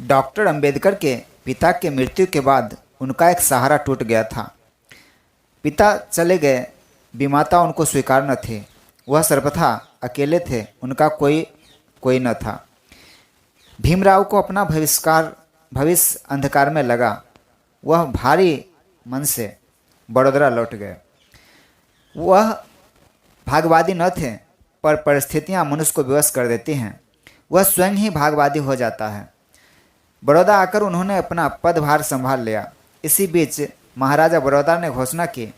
Doctor Ambedkar के पिता के मृत्यु के बाद उनका एक सहारा टूट गया था। पिता चले गए, विमाता उनको स्वीकार न थे, वह सर्वथा अकेले थे, उनका कोई न था। भीमराव को अपना भविष्य अंधकार में लगा। वह भारी मन से बड़ौदा लौट गए। वह भागवादी न थे, पर परिस्थितियां मनुष्य को विवश कर देती हैं। वह स्वयं ही भागवादी हो जाता है। बड़ौदा आकर उन्होंने अपना पदभार संभाल लिया। इसी बीच महाराजा बड़ौदा ने घोषणा की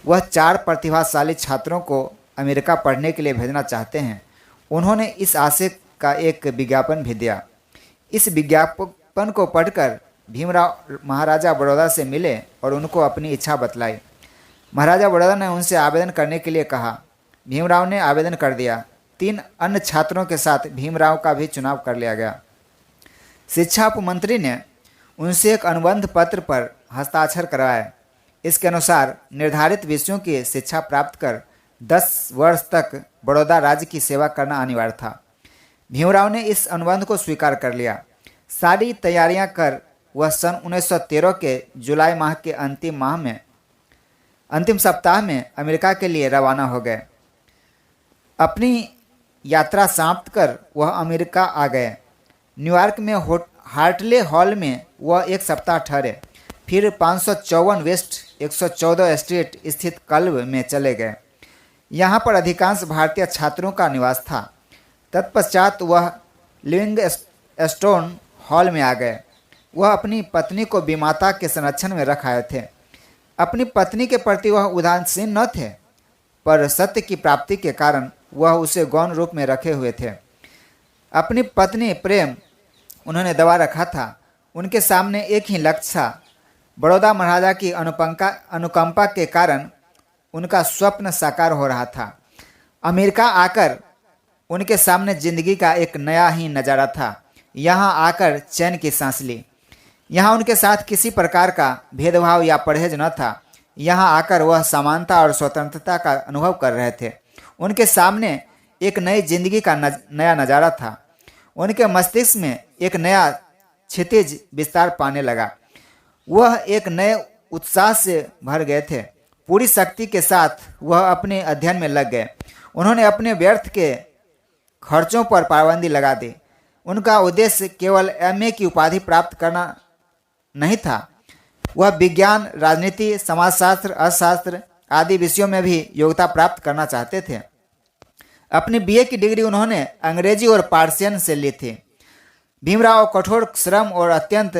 वह 4 प्रतिभाशाली छात्रों को अमेरिका पढ़ने के लिए भेजना चाहते हैं। उन्होंने इस आशय का एक विज्ञापन भी दिया। इस विज्ञापन को पढ़कर भीमराव महाराजा बड़ौदा से मिले और उनको अपनी इच्छा बतलाई। महाराजा बड़ौदा ने उनसे आवेदन करने के लिए कहा। भीमराव ने आवेदन कर दिया। 3 अन्य छात्रों के साथ भीमराव का भी चुनाव कर लिया गया। शिक्षा उपमंत्री ने उनसे एक अनुबंध पत्र पर हस्ताक्षर करवाए। इसके अनुसार निर्धारित विषयों की शिक्षा प्राप्त कर 10 वर्ष तक बड़ौदा राज्य की सेवा करना अनिवार्य था। भीमराव ने इस अनुबंध को स्वीकार कर लिया। सारी तैयारियां कर वह सन 1913 के जुलाई माह के अंतिम सप्ताह में अमेरिका के लिए रवाना हो गए। अपनी यात्रा समाप्त कर वह अमेरिका आ गए। न्यूयॉर्क में हार्टले हॉल में वह 1 सप्ताह ठहरे। फिर 554 वेस्ट 114 स्ट्रीट स्थित क्लब में चले गए। यहाँ पर अधिकांश भारतीय छात्रों का निवास था। तत्पश्चात वह लिविंगस्टोन हॉल में आ गए। वह अपनी पत्नी को विमाता के संरक्षण में रख आए थे। अपनी पत्नी के प्रति वह उदासीन न थे, पर सत्य की प्राप्ति के कारण वह उसे गौण रूप में रखे हुए थे। अपनी पत्नी प्रेम उन्होंने दबा रखा था। उनके सामने एक ही लक्ष्य था। बड़ौदा महाराजा की अनुकंपा के कारण उनका स्वप्न साकार हो रहा था। अमेरिका आकर उनके सामने जिंदगी का एक नया ही नज़ारा था। यहाँ आकर चैन की सांस ली। यहाँ उनके साथ किसी प्रकार का भेदभाव या परहेज न था। यहाँ आकर वह समानता और स्वतंत्रता का अनुभव कर रहे थे। उनके सामने एक नई जिंदगी का नया नज़ारा था। उनके मस्तिष्क में एक नया क्षितिज विस्तार पाने लगा। वह एक नए उत्साह से भर गए थे। पूरी शक्ति के साथ वह अपने अध्ययन में लग गए। उन्होंने अपने व्यर्थ के खर्चों पर पाबंदी लगा दी। उनका उद्देश्य केवल एमए की उपाधि प्राप्त करना नहीं था। वह विज्ञान, राजनीति, समाजशास्त्र, अर्थशास्त्र आदि विषयों में भी योग्यता प्राप्त करना चाहते थे। अपनी बीए की डिग्री उन्होंने अंग्रेजी और पार्सियन से ली थी। भीमराव कठोर श्रम और अत्यंत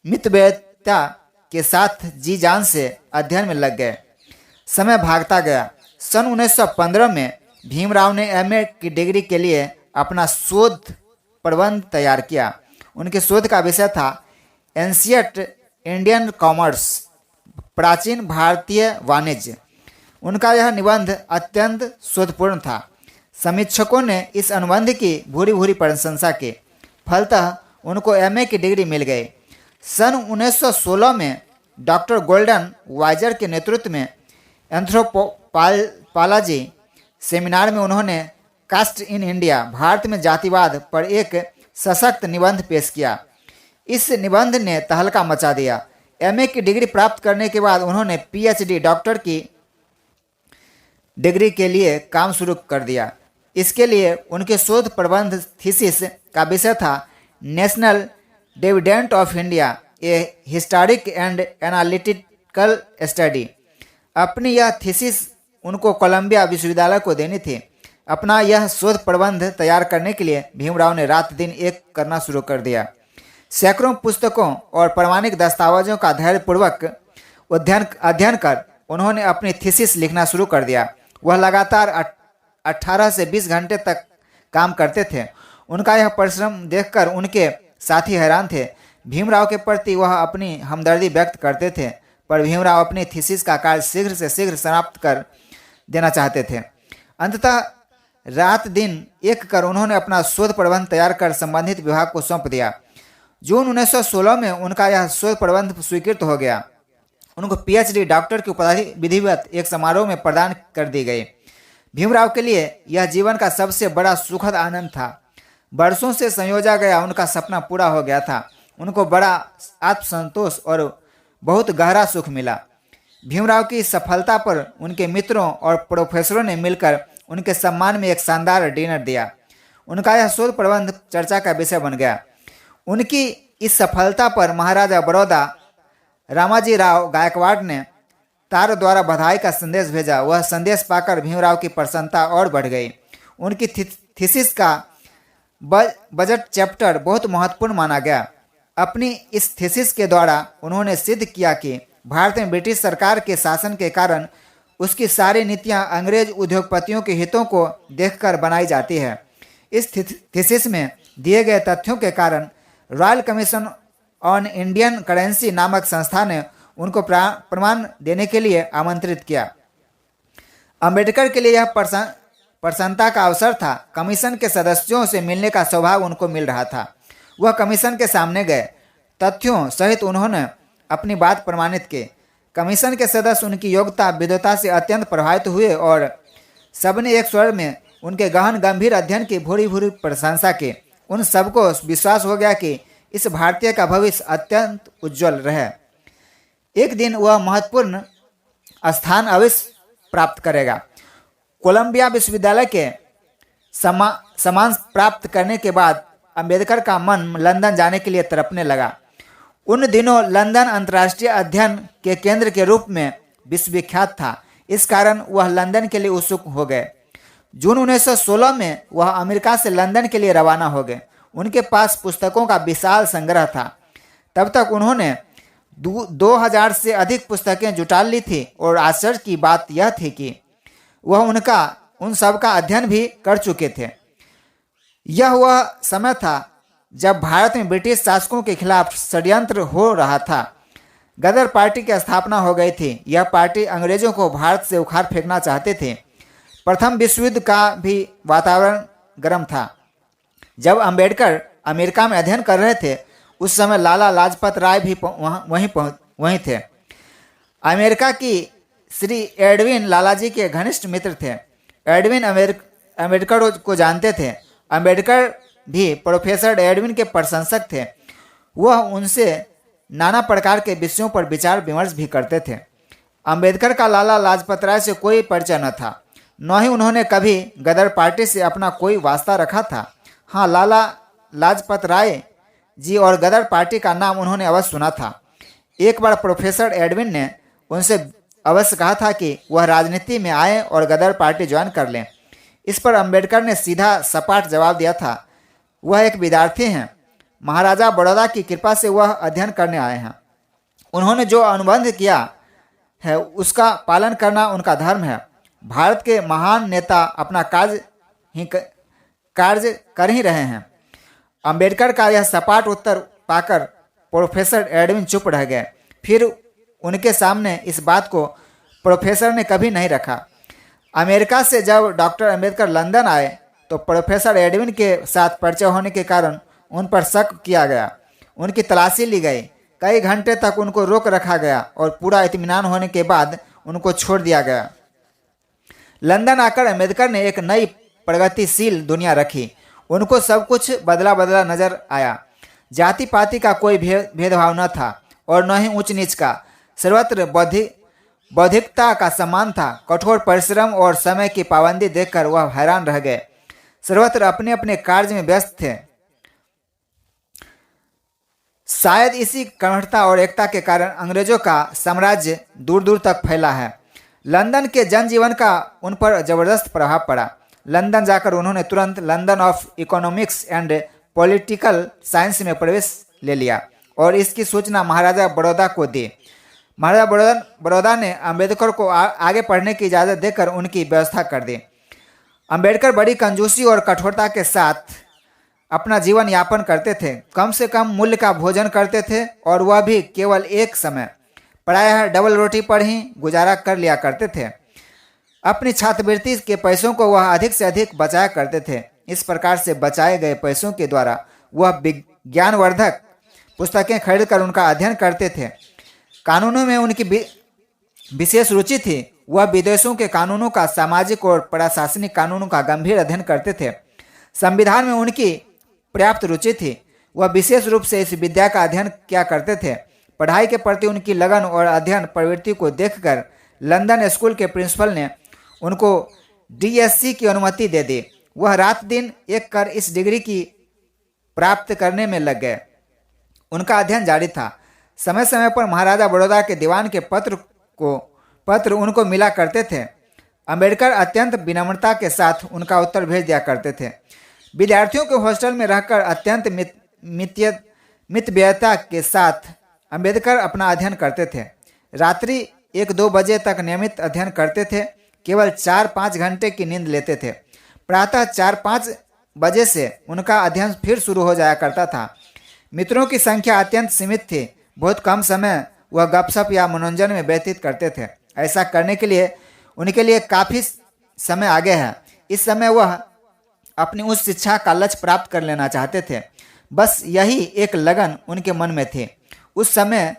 मितव्ययिता के साथ जी जान से अध्ययन में लग गए। समय भागता गया। सन 1915 में भीमराव ने एमए की डिग्री के लिए अपना शोध प्रबंध तैयार किया। उनके शोध का विषय था एंशियंट इंडियन कॉमर्स, प्राचीन भारतीय वाणिज्य। उनका यह निबंध अत्यंत शोधपूर्ण था। समीक्षकों ने इस अनुबंध की भूरी भूरी प्रशंसा की। फलतः उनको एमए की डिग्री मिल गई। सन 1916 में डॉक्टर गोल्डन वाइजर के नेतृत्व में एंथ्रोपोलॉजी सेमिनार में उन्होंने कास्ट इन इंडिया, भारत में जातिवाद पर एक सशक्त निबंध पेश किया। इस निबंध ने तहलका मचा दिया। एमए की डिग्री प्राप्त करने के बाद उन्होंने पीएचडी डॉक्टर की डिग्री के लिए काम शुरू कर दिया। इसके लिए उनके शोध प्रबंध थीसिस का विषय था national dividend of India, A historic and analytical study. अपनी यह थीसिस उनको कोलंबिया विश्वविद्यालय को देनी थी। अपना यह शोध प्रबंध तैयार करने के लिए भीमराव ने रात दिन एक करना शुरू कर दिया। सैकड़ों पुस्तकों और प्रमाणिक दस्तावेजों का धैर्यपूर्वक अध्ययन कर उन्होंने अपनी थीसिस लिखना शुरू कर दिया। वह लगातार 18 से 20 घंटे तक काम करते थे। उनका यह परिश्रम देखकर उनके साथी हैरान थे। भीमराव के प्रति वह अपनी हमदर्दी व्यक्त करते थे, पर भीमराव अपनी थीसिस का कार्य शीघ्र से शीघ्र समाप्त कर देना चाहते थे। अंततः रात दिन एक कर उन्होंने अपना शोध प्रबंध तैयार कर संबंधित विभाग को सौंप दिया। जून 1916 में उनका यह शोध प्रबंध स्वीकृत हो गया। उनको पीएचडी डॉक्टर की उपाधि विधिवत एक समारोह में प्रदान कर दी गई। भीमराव के लिए यह जीवन का सबसे बड़ा सुखद आनंद था। वर्षों से संयोजा गया उनका सपना पूरा हो गया था। उनको बड़ा आत्मसंतोष और बहुत गहरा सुख मिला। भीमराव की इस सफलता पर उनके मित्रों और प्रोफेसरों ने मिलकर उनके सम्मान में एक शानदार डिनर दिया। उनका यह शोध प्रबंध चर्चा का विषय बन गया। उनकी इस सफलता पर महाराजा बड़ौदा रामाजी राव गायकवाड़ ने तार द्वारा बधाई का संदेश भेजा। वह संदेश पाकर भीमराव की प्रसन्नता और बढ़ गई। उनकी थीसिस का बजट चैप्टर बहुत महत्वपूर्ण माना गया। अपनी इस थीसिस के द्वारा उन्होंने सिद्ध किया कि भारत में ब्रिटिश सरकार के शासन के कारण उसकी सारी नीतियां अंग्रेज उद्योगपतियों के हितों को देखकर बनाई जाती है। इस थीसिस में दिए गए तथ्यों के कारण royal commission on Indian currency नामक संस्था ने उनको प्रमाण देने के लिए आमंत्रित किया। अंबेडकर के लिए यह प्रसन्नता का अवसर था। कमीशन के सदस्यों से मिलने का सौभाग्य उनको मिल रहा था। वह कमीशन के सामने गए। तथ्यों सहित उन्होंने अपनी बात प्रमाणित की। कमीशन के सदस्य उनकी योग्यता विद्वता से अत्यंत प्रभावित हुए और सबने एक स्वर में उनके गहन गंभीर अध्ययन की भूरी भूरी प्रशंसा की। उन सबको विश्वास हो गया कि इस भारतीय का भविष्य अत्यंत उज्जवल रहे। एक दिन वह महत्वपूर्ण स्थान अवश्य प्राप्त करेगा। कोलंबिया विश्वविद्यालय के सम्मान प्राप्त करने के बाद अंबेडकर का मन लंदन जाने के लिए तड़पने लगा। उन दिनों लंदन अंतर्राष्ट्रीय अध्ययन के केंद्र के रूप में विश्वविख्यात था। इस कारण वह लंदन के लिए उत्सुक हो गए। जून 1916 में वह अमेरिका से लंदन के लिए रवाना हो गए। उनके पास पुस्तकों का विशाल संग्रह था। तब तक उन्होंने 2000 से अधिक पुस्तकें जुटा ली थी और आश्चर्य की बात यह थी कि वह उन सब का अध्ययन भी कर चुके थे। यह वह समय था जब भारत में ब्रिटिश शासकों के खिलाफ षड्यंत्र हो रहा था। गदर पार्टी की स्थापना हो गई थी। यह पार्टी अंग्रेजों को भारत से उखाड़ फेंकना चाहते थे। प्रथम विश्व युद्ध का भी वातावरण गर्म था। जब अंबेडकर अमेरिका में अध्ययन कर रहे थे उस समय लाला लाजपत राय भी वहीं थे। अमेरिका की श्री एडविन लालाजी के घनिष्ठ मित्र थे। एडविन अंबेडकर को जानते थे। अंबेडकर भी प्रोफेसर एडविन के प्रशंसक थे। वह उनसे नाना प्रकार के विषयों पर विचार विमर्श भी करते थे। अंबेडकर का लाला लाजपत राय से कोई परिचय न था, न ही उन्होंने कभी गदर पार्टी से अपना कोई वास्ता रखा था। हाँ, लाला लाजपत राय जी और गदर पार्टी का नाम उन्होंने अवश्य सुना था। एक बार प्रोफेसर एडविन ने उनसे अवश्य कहा था कि वह राजनीति में आए और गदर पार्टी ज्वाइन कर लें। इस पर अंबेडकर ने सीधा सपाट जवाब दिया था, वह एक विद्यार्थी हैं। महाराजा बड़ौदा की कृपा से वह अध्ययन करने आए हैं। उन्होंने जो अनुबंध किया है उसका पालन करना उनका धर्म है। भारत के महान नेता अपना कार्य कर ही रहे हैं। अंबेडकर का यह सपाट उत्तर पाकर प्रोफेसर एडविन चुप रह गए। फिर उनके सामने इस बात को प्रोफेसर ने कभी नहीं रखा। अमेरिका से जब डॉक्टर अंबेडकर लंदन आए तो प्रोफेसर एडविन के साथ परिचय होने के कारण उन पर शक किया गया। उनकी तलाशी ली गई। कई घंटे तक उनको रोक रखा गया और पूरा इत्मीनान होने के बाद उनको छोड़ दिया गया। लंदन आकर अंबेडकर ने एक नई प्रगतिशील दुनिया रखी। उनको सब कुछ बदला बदला नजर आया। जाति पाति का कोई भेदभाव न था और न ही ऊंच नीच का। सर्वत्र बौद्धिकता का सम्मान था। कठोर परिश्रम और समय की पाबंदी देखकर वह हैरान रह गए। सर्वत्र अपने अपने कार्य में व्यस्त थे। शायद इसी कर्मठता और एकता के कारण अंग्रेजों का साम्राज्य दूर दूर तक फैला है। लंदन के जनजीवन का उन पर जबरदस्त प्रभाव पड़ा। लंदन जाकर उन्होंने तुरंत London of economics and political science में प्रवेश ले लिया और इसकी सूचना महाराजा बड़ौदा को दी। महाराजा बड़ौदा ने अंबेडकर को आगे पढ़ने की इजाज़त देकर उनकी व्यवस्था कर दी। अंबेडकर बड़ी कंजूसी और कठोरता के साथ अपना जीवन यापन करते थे। कम से कम मूल्य का भोजन करते थे और वह भी केवल एक समय, प्रायः डबल रोटी पर ही गुजारा कर लिया करते थे। अपनी छात्रवृत्ति के पैसों को वह अधिक से अधिक बचाया करते थे। इस प्रकार से बचाए गए पैसों के द्वारा वह विज्ञानवर्धक पुस्तकें खरीदकर उनका अध्ययन करते थे। कानूनों में उनकी विशेष रुचि थी। वह विदेशों के कानूनों का, सामाजिक और प्रशासनिक कानूनों का गंभीर अध्ययन करते थे। संविधान में उनकी पर्याप्त रुचि थी। वह विशेष रूप से इस विद्या का अध्ययन किया करते थे। पढ़ाई के प्रति उनकी लगन और अध्ययन प्रवृत्ति को देखकर लंदन स्कूल के प्रिंसिपल ने उनको डीएससी की अनुमति दे दी। वह रात दिन एक कर इस डिग्री की प्राप्त करने में लग गए। उनका अध्ययन जारी था। समय समय पर महाराजा बड़ौदा के दीवान के पत्र उनको मिला करते थे। अंबेडकर अत्यंत विनम्रता के साथ उनका उत्तर भेज दिया करते थे। विद्यार्थियों के हॉस्टल में रहकर अत्यंत मितव्ययता के साथ अंबेडकर अपना अध्ययन करते थे। रात्रि 1-2 बजे तक नियमित अध्ययन करते थे। केवल 4-5 घंटे की नींद लेते थे। प्रातः 4-5 बजे से उनका अध्ययन फिर शुरू हो जाया करता था। मित्रों की संख्या अत्यंत सीमित थी। बहुत कम समय वह गपशप या मनोरंजन में व्यतीत करते थे। ऐसा करने के लिए उनके लिए काफ़ी समय आगे है। इस समय वह अपनी उस शिक्षा का लक्ष्य प्राप्त कर लेना चाहते थे। बस यही एक लगन उनके मन में थी। उस समय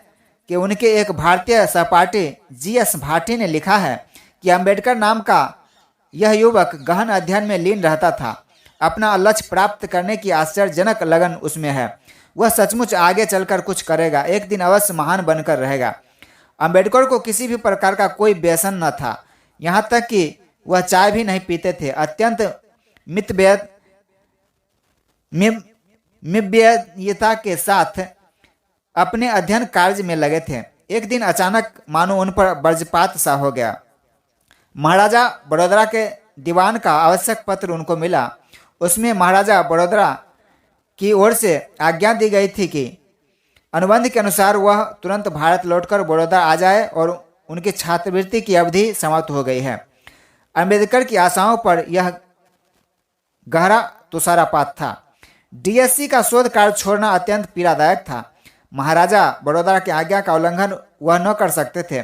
के उनके एक भारतीय सहपाठी जीएस भाटी ने लिखा है कि अंबेडकर नाम का यह युवक गहन अध्ययन में लीन रहता था। अपना लक्ष्य प्राप्त करने की आश्चर्यजनक लगन उसमें है। वह सचमुच आगे चलकर कुछ करेगा, एक दिन अवश्य महान बनकर रहेगा। अंबेडकर को किसी भी प्रकार का कोई व्यसन न था, यहाँ तक कि वह चाय भी नहीं पीते थे। अत्यंत मितव्ययिता के साथ अपने अध्ययन कार्य में लगे थे। एक दिन अचानक मानो उन पर वज्रपात सा हो गया। महाराजा बड़ौदा के दीवान का आवश्यक पत्र उनको मिला। उसमें महाराजा बड़ौदा की ओर से आज्ञा दी गई थी कि अनुबंध के अनुसार वह तुरंत भारत लौटकर बड़ौदा आ जाए और उनकी छात्रवृत्ति की अवधि समाप्त हो गई है। अंबेडकर की आशाओं पर यह गहरा तुषारपात था। डीएससी का शोध कार्य छोड़ना अत्यंत पीड़ादायक था। महाराजा बड़ौदा की आज्ञा का उल्लंघन वह न कर सकते थे,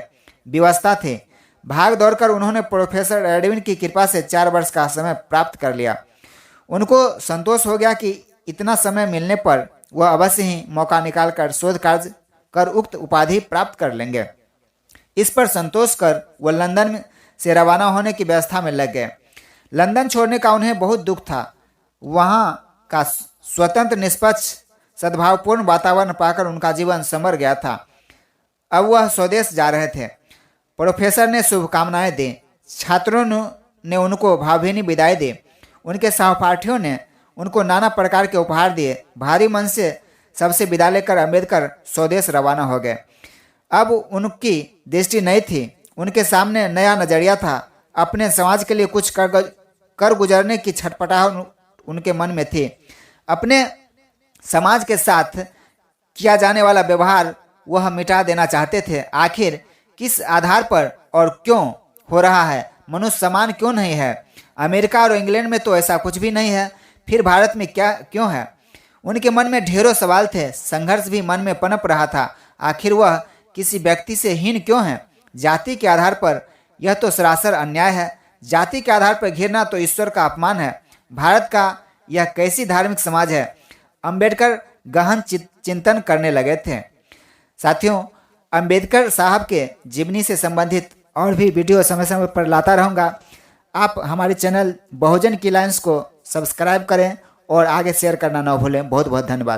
व्यवस्था थी। भाग दौड़कर उन्होंने प्रोफेसर एडविन की कृपा से 4 वर्ष का समय प्राप्त कर लिया। उनको संतोष हो गया कि इतना समय मिलने पर वह अवश्य ही मौका निकालकर शोध कार्य कर उक्त उपाधि प्राप्त कर लेंगे। इस पर संतोष कर वह लंदन से रवाना होने की व्यवस्था में लग गए। लंदन छोड़ने का उन्हें बहुत दुख था। वहाँ का स्वतंत्र, निष्पक्ष, सद्भावपूर्ण वातावरण पाकर उनका जीवन संवर गया था। अब वह स्वदेश जा रहे थे। प्रोफेसर ने शुभकामनाएं दी। छात्रों ने उनको भावभीनी विदाई दी। उनके सहपाठियों ने उनको नाना प्रकार के उपहार दिए। भारी मन से सबसे विदा लेकर अंबेडकर स्वदेश रवाना हो गए। अब उनकी दृष्टि नई थी। उनके सामने नया नजरिया था। अपने समाज के लिए कुछ कर गुजरने की छटपटाहट उनके मन में थी। अपने समाज के साथ किया जाने वाला व्यवहार वह मिटा देना चाहते थे। आखिर किस आधार पर और क्यों हो रहा है? मनुष्य समान क्यों नहीं है? अमेरिका और इंग्लैंड में तो ऐसा कुछ भी नहीं है, फिर भारत में क्या क्यों है? उनके मन में ढेरों सवाल थे। संघर्ष भी मन में पनप रहा था। आखिर वह किसी व्यक्ति से हीन क्यों है? जाति के आधार पर यह तो सरासर अन्याय है। जाति के आधार पर घिरना तो ईश्वर का अपमान है। भारत का यह कैसी धार्मिक समाज है? अंबेडकर गहन चिंतन करने लगे थे। साथियों, अंबेडकर साहब के जीवनी से संबंधित और भी वीडियो समय समय पर लाता रहूँगा। आप हमारे चैनल बहुजन की लाइन्स को सब्सक्राइब करें और आगे शेयर करना न भूलें। बहुत बहुत धन्यवाद।